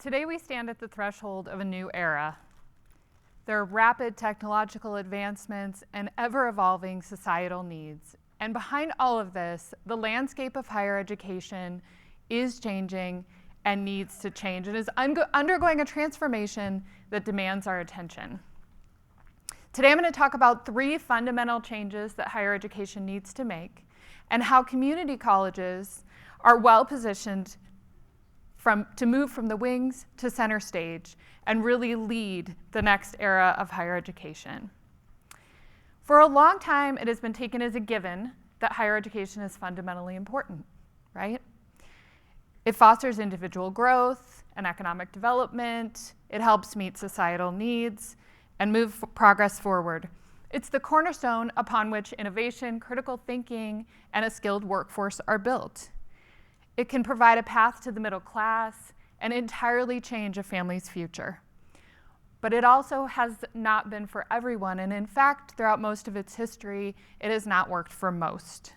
Today we stand at the threshold of a new era. There are rapid technological advancements and ever-evolving societal needs. And behind all of this, the landscape of higher education is changing and needs to change and is undergoing a transformation that demands our attention. Today I'm going to talk about 3 fundamental changes that higher education needs to make and how community colleges are well positioned to move from the wings to center stage and really lead the next era of higher education. For a long time, it has been taken as a given that higher education is fundamentally important, right? It fosters individual growth and economic development. It helps meet societal needs and move progress forward. It's the cornerstone upon which innovation, critical thinking, and a skilled workforce are built. It can provide a path to the middle class and entirely change a family's future. But it also has not been for everyone, and in fact, throughout most of its history, it has not worked for most.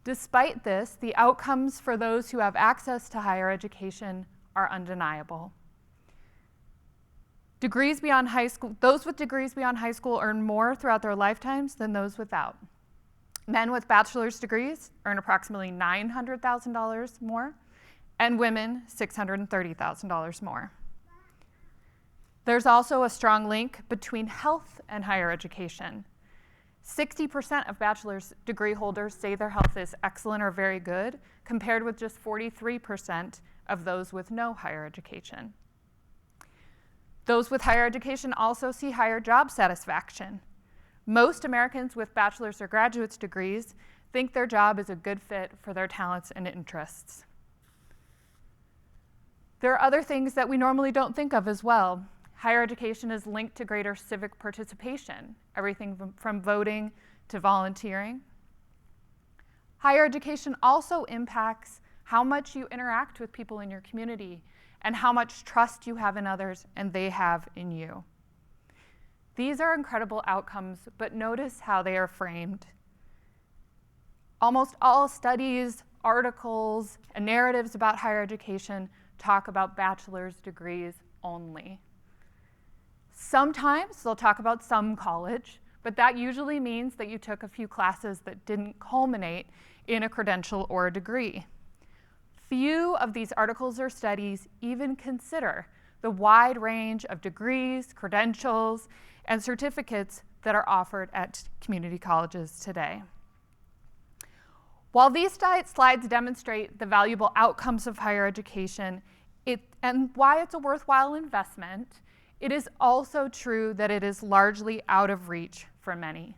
Despite this, the outcomes for those who have access to higher education are undeniable. Those with degrees beyond high school earn more throughout their lifetimes than those without. Men with bachelor's degrees earn approximately $900,000 more, and women $630,000 more. There's also a strong link between health and higher education. 60% of bachelor's degree holders say their health is excellent or very good, compared with just 43% of those with no higher education. Those with higher education also see higher job satisfaction. Most Americans with bachelor's or graduate's degrees think their job is a good fit for their talents and interests. There are other things that we normally don't think of as well. Higher education is linked to greater civic participation, everything from voting to volunteering. Higher education also impacts how much you interact with people in your community and how much trust you have in others and they have in you. These are incredible outcomes, but notice how they are framed. Almost all studies, articles, and narratives about higher education talk about bachelor's degrees only. Sometimes they'll talk about some college, but that usually means that you took a few classes that didn't culminate in a credential or a degree. Few of these articles or studies even consider the wide range of degrees, credentials, and certificates that are offered at community colleges today. While these slides demonstrate the valuable outcomes of higher education and why it's a worthwhile investment, it is also true that it is largely out of reach for many.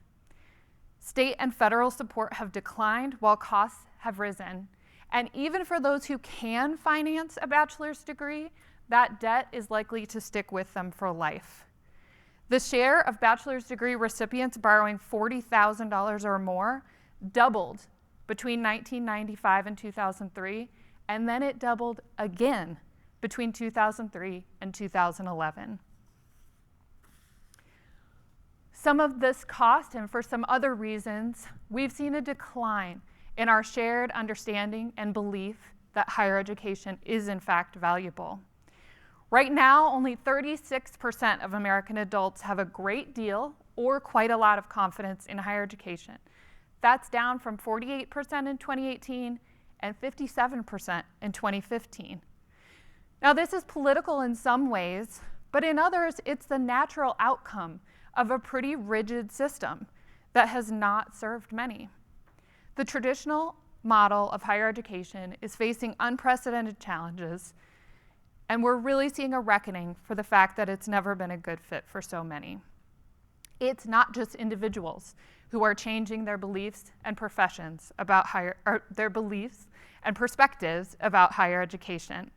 State and federal support have declined while costs have risen. And even for those who can finance a bachelor's degree, that debt is likely to stick with them for life. The share of bachelor's degree recipients borrowing $40,000 or more doubled between 1995 and 2003, and then it doubled again between 2003 and 2011. Some of this cost, and for some other reasons, we've seen a decline in our shared understanding and belief that higher education is in fact valuable. Right now, only 36% of American adults have a great deal or quite a lot of confidence in higher education. That's down from 48% in 2018 and 57% in 2015. Now, this is political in some ways, but in others, it's the natural outcome of a pretty rigid system that has not served many. The traditional model of higher education is facing unprecedented challenges, and we're really seeing a reckoning for the fact that it's never been a good fit for so many. It's not just individuals who are changing their beliefs and perspectives about higher education.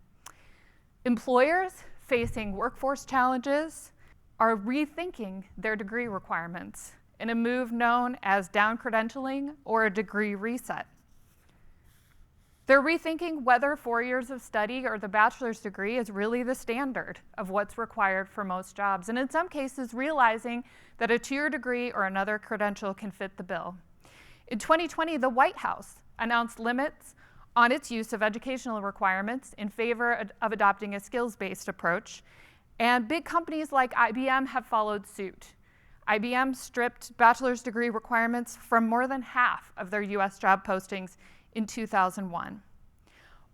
Employers facing workforce challenges are rethinking their degree requirements in a move known as down-credentialing or a degree reset. They're rethinking whether 4 years of study or the bachelor's degree is really the standard of what's required for most jobs, and in some cases realizing that a 2-year degree or another credential can fit the bill. In 2020, the White House announced limits on its use of educational requirements in favor of adopting a skills-based approach, and big companies like IBM have followed suit. IBM stripped bachelor's degree requirements from more than half of their US job postings in 2001.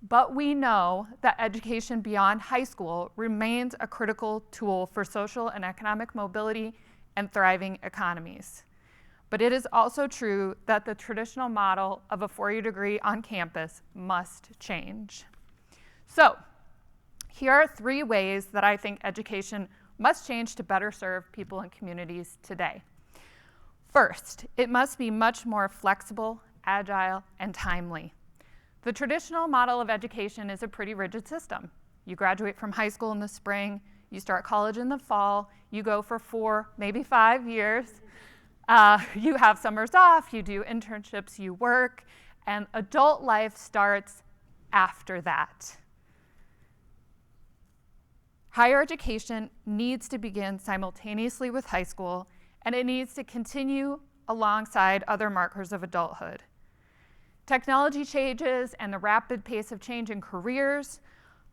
But we know that education beyond high school remains a critical tool for social and economic mobility and thriving economies. But it is also true that the traditional model of a four-year degree on campus must change. So, here are 3 ways that I think education must change to better serve people and communities today. First, it must be much more flexible, agile, and timely. The traditional model of education is a pretty rigid system. You graduate from high school in the spring, you start college in the fall, you go for 4, maybe 5 years. You have summers off, you do internships, you work, and adult life starts after that. Higher education needs to begin simultaneously with high school, and it needs to continue alongside other markers of adulthood. Technology changes and the rapid pace of change in careers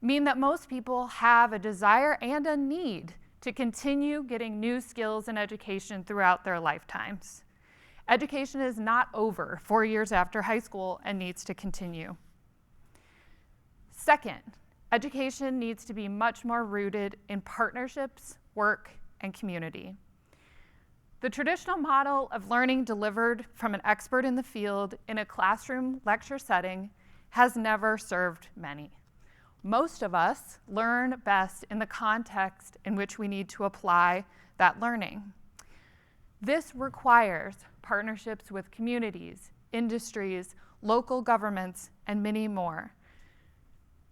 mean that most people have a desire and a need to continue getting new skills and education throughout their lifetimes. Education is not over 4 years after high school and needs to continue. Second, education needs to be much more rooted in partnerships, work, and community. The traditional model of learning delivered from an expert in the field in a classroom lecture setting has never served many. Most of us learn best in the context in which we need to apply that learning. This requires partnerships with communities, industries, local governments, and many more.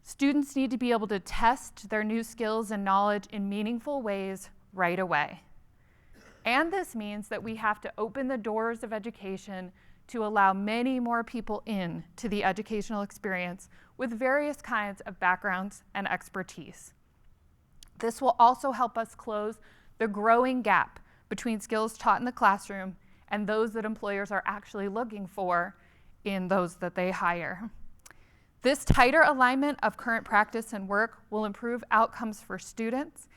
Students need to be able to test their new skills and knowledge in meaningful ways right away. And this means that we have to open the doors of education to allow many more people in to the educational experience with various kinds of backgrounds and expertise. This will also help us close the growing gap between skills taught in the classroom and those that employers are actually looking for in those that they hire. This tighter alignment of current practice and work will improve outcomes for students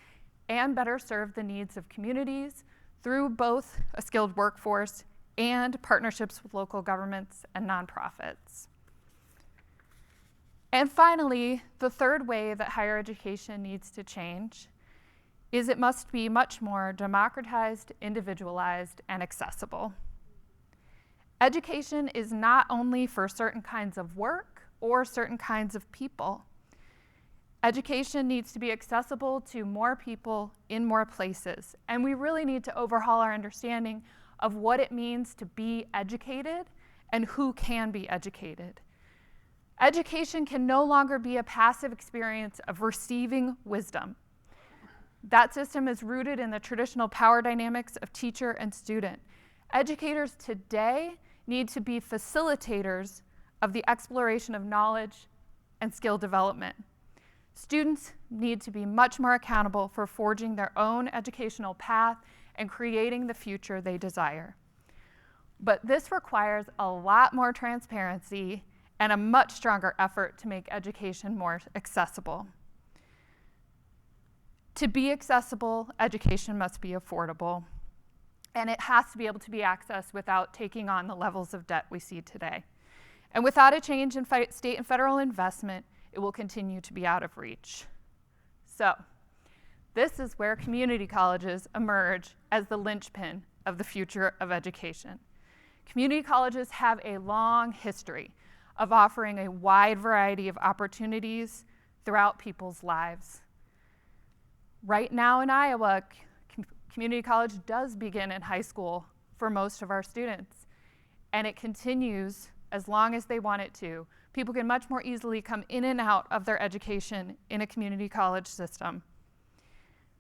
and better serve the needs of communities through both a skilled workforce and partnerships with local governments and nonprofits. And finally, the third way that higher education needs to change is it must be much more democratized, individualized, and accessible. Education is not only for certain kinds of work or certain kinds of people. Education needs to be accessible to more people in more places, and we really need to overhaul our understanding of what it means to be educated and who can be educated. Education can no longer be a passive experience of receiving wisdom. That system is rooted in the traditional power dynamics of teacher and student. Educators today need to be facilitators of the exploration of knowledge and skill development. Students need to be much more accountable for forging their own educational path and creating the future they desire. But this requires a lot more transparency and a much stronger effort to make education more accessible. To be accessible, education must be affordable, and it has to be able to be accessed without taking on the levels of debt we see today. And without a change in state and federal investment, it will continue to be out of reach. So, this is where community colleges emerge as the linchpin of the future of education. Community colleges have a long history of offering a wide variety of opportunities throughout people's lives. Right now in Iowa, community college does begin in high school for most of our students, and it continues as long as they want it to. People can much more easily come in and out of their education in a community college system.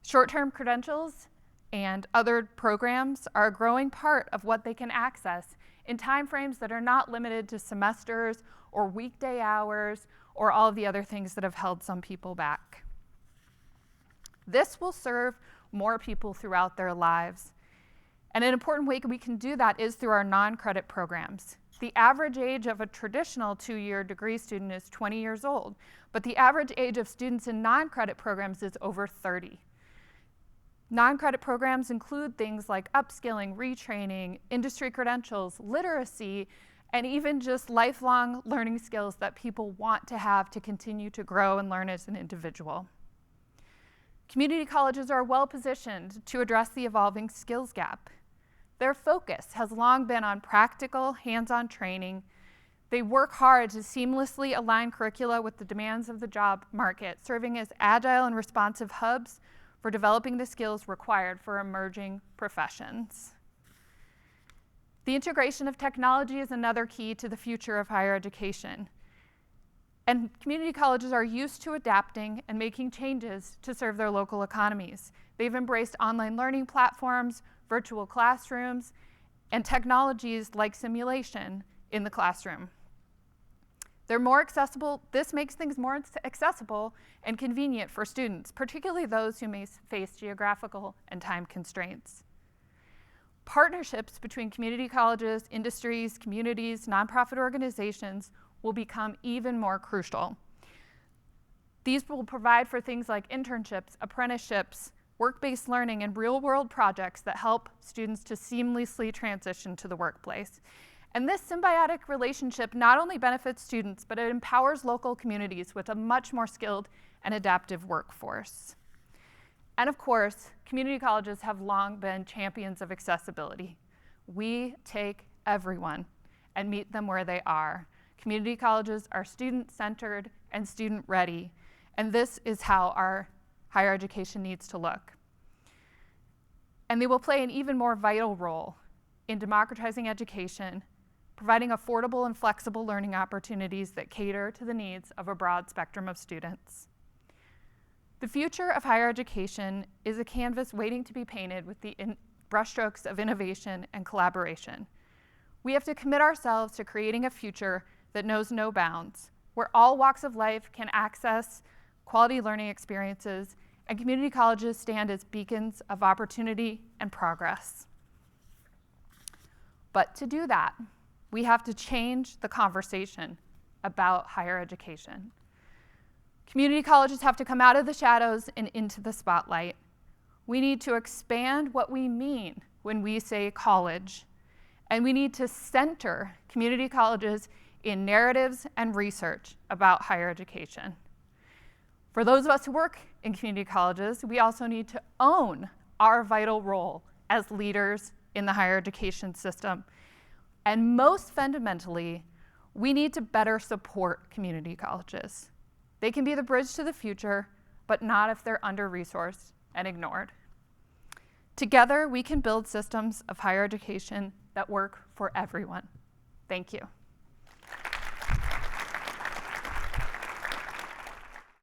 Short-term credentials and other programs are a growing part of what they can access in timeframes that are not limited to semesters or weekday hours or all of the other things that have held some people back. This will serve more people throughout their lives. And an important way we can do that is through our non-credit programs. The average age of a traditional 2-year degree student is 20 years old, but the average age of students in non-credit programs is over 30. Non-credit programs include things like upskilling, retraining, industry credentials, literacy, and even just lifelong learning skills that people want to have to continue to grow and learn as an individual. Community colleges are well positioned to address the evolving skills gap. Their focus has long been on practical, hands-on training. They work hard to seamlessly align curricula with the demands of the job market, serving as agile and responsive hubs for developing the skills required for emerging professions. The integration of technology is another key to the future of higher education. And community colleges are used to adapting and making changes to serve their local economies. They've embraced online learning platforms, virtual classrooms, and technologies like simulation in the classroom. They're more accessible. This makes things more accessible and convenient for students, particularly those who may face geographical and time constraints. Partnerships between community colleges, industries, communities, nonprofit organizations will become even more crucial. These will provide for things like internships, apprenticeships, work-based learning, and real-world projects that help students to seamlessly transition to the workplace. And this symbiotic relationship not only benefits students, but it empowers local communities with a much more skilled and adaptive workforce. And of course, community colleges have long been champions of accessibility. We take everyone and meet them where they are. Community colleges are student-centered and student-ready, and this is how our higher education needs to look. And they will play an even more vital role in democratizing education, providing affordable and flexible learning opportunities that cater to the needs of a broad spectrum of students. The future of higher education is a canvas waiting to be painted with the brushstrokes of innovation and collaboration. We have to commit ourselves to creating a future that knows no bounds, where all walks of life can access quality learning experiences, and community colleges stand as beacons of opportunity and progress. But to do that, we have to change the conversation about higher education. Community colleges have to come out of the shadows and into the spotlight. We need to expand what we mean when we say college, and we need to center community colleges in narratives and research about higher education. For those of us who work in community colleges, we also need to own our vital role as leaders in the higher education system. And most fundamentally, we need to better support community colleges. They can be the bridge to the future, but not if they're under-resourced and ignored. Together, we can build systems of higher education that work for everyone. Thank you.